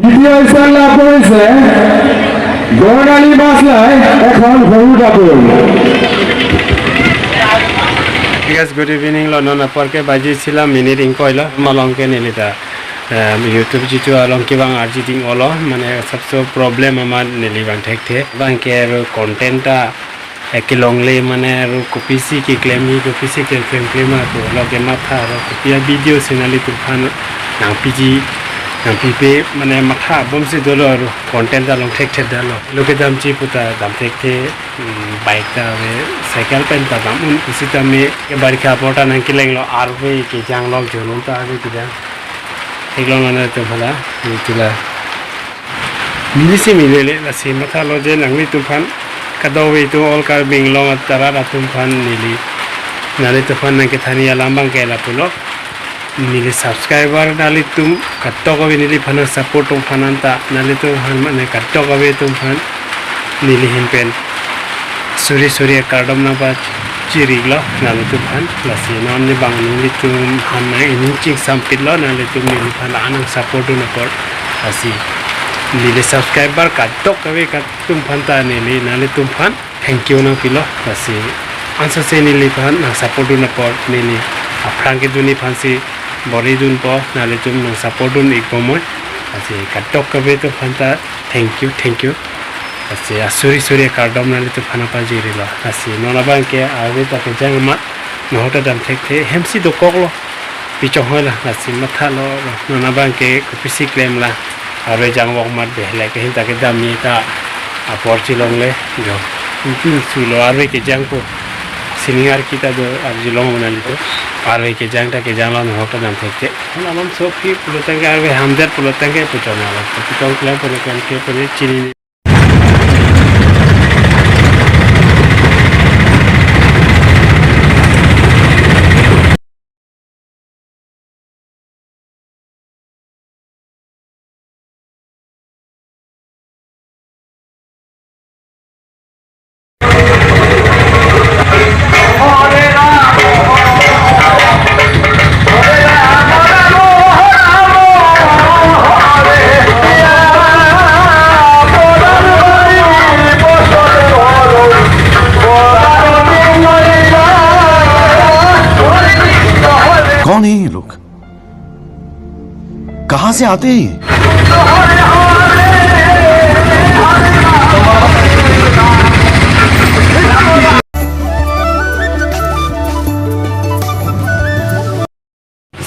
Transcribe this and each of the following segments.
দ্বিতীয় স্থান লাভ কৰেছে বৰ্ণালী মাছলাই এখন সৰু দাপোল। ঠিক আছে, গুড ইভিনিং লন্ডন আপরকে বাজিছিলাম মিনিট ইংকইল মলংকে নিলিতা ইউটিউব যিটো অলংকিবাং আর্জিটিং অল মানে সবচেয়ে প্রবলেম আমার নিলিবাং ঠেকতে বাংকে আর কন্টেন্টটা একে লংলে মানে আর কপিসি কি ক্লেমি কপিসি কে ক্লেম আর লগে মাথা আর কপিয়া ভিডিও সিনালি তুফান নাং পিজি নাং পিপে মানে মাথা বমসি দলো আর কন্টেন্টটা লং ঠেকতে দলো লোকে দামচি পুতা দাম ঠেকতে বাইকটা সাইকেল পেনটা দাম উসিতা মে বারিখা পটা নাং কি লাগলো আর বে কি জাং লগ জলুমটা আগে কি জাং এগুলো মানে তো ভালা তুলা মিলিসি মিলেলে লাসি মাথা লজে নাংলি তুফান kadok itu all kar binglong atara atum fhan nili nali tufan nang kethani alambang kela pulo nili subscriber nali tum kadok abe nili phana support tum phananta nali tum han mane kadok abe tum phan nili himpen suri kardom na ba chiriglo nali tum phan lasi non ni bang nili tum han na ini ching sampitlo nali tum nili phan anang support na por asi nili subscriber kadok abe tum phanta nili nali tum phan thank you na pilo asi answer se nili phan na support na por nili afan ke duni phansi bori dun po nali tum na support dun ikomoy asi kadok abe tum phanta thank you asi asuri kardom nali tum phana pajir lo asi nona bang ke abe ta ke jangma nohota dam thekte hemsi do koklo pichong hola asi matha lo nona bang ke kopisi claim la abe jang wok mat behle ke hinta ke dami ta apor chilong le jo tin sulo abe ke jang ko senior kita do arjilong banali to abe ke jang ta ke jangla no hota dam thekte namam sofi pulotang abe hamdar pulotang ke puchona la puchong claim pone ke pone chini कौन है ये लोग? कहां से आते हैं?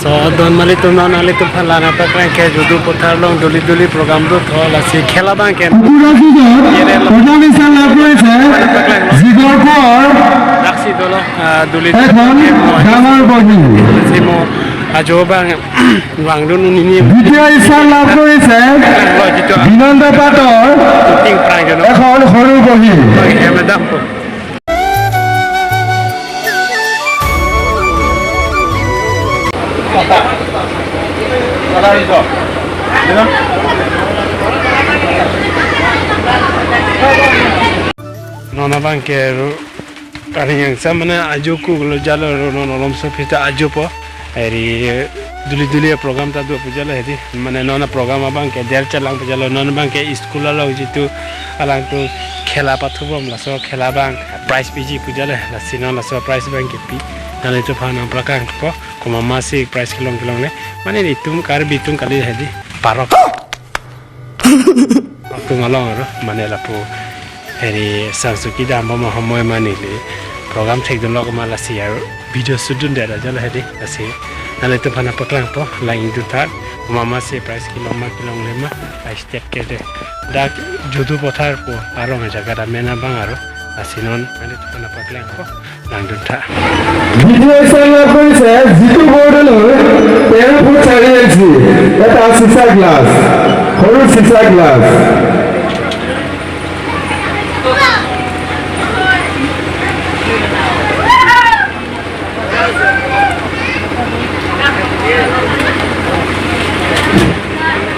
so don mali tum na nali tum phan lana pa kran ke judu pothar long doli program do thol asi khela bang ke প্রথম স্থান লাভ করেছে জিগর পর daksi dolo doli এখন ডাঙর বহি simo ajo bang wang dun ni দ্বিতীয় স্থান লাভ করেছে বিনন্দ পাটর ting prang jono এখন সৰু বহি madam ko nona bang ke kari yang samana ajo ku lo jalo no lom so pita ajo po eri duli program ta do pujalo hedi mane nona program bang ke der chalang pujalo nona bang ke school lo jitu alang tu khela pathubom la so khela bang prize piji pujalo la sino la so prize bang ke pi nale to phana prakang po kuma masi prize kilong le mane ni tum kar bitung kali hedi parok tu ngalong ro mane la pu heri sansuki dam mo homoy manile program thek don log mala siar video sudun dera jala hedi asi nale to phana paklang po lain du thar mama se price kiloma lema ai step ke de dak judu pothar po aro me jaga da mena bang aro asinon nale to phana paklang po lang du tha দ্বিতীয় স্থান লাভ করেছে Jitu বড়লর 13 foot 4 inch এটা সিসা glass সৰু সিসা glass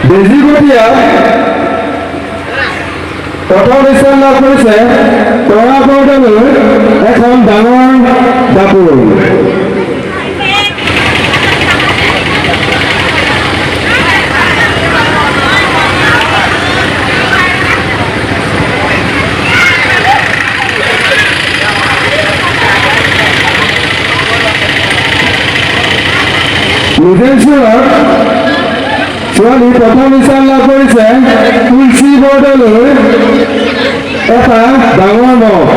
বেজিগটিয়া প্ৰথম স্থান লাভ কৰেছে তৰা বৰ্ডালৰ এখন ডাঙৰ দাপোল লুটেনচুৰত ছোৱালী প্ৰথম স্থান লাভ কৰিছে তুলসী বৰদলৈ এটা ডাঙৰ মগ।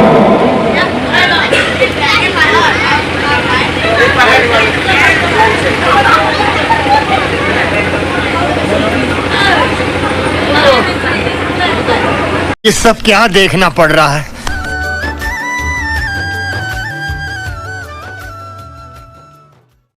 ये सब क्या देखना पड़ रहा है।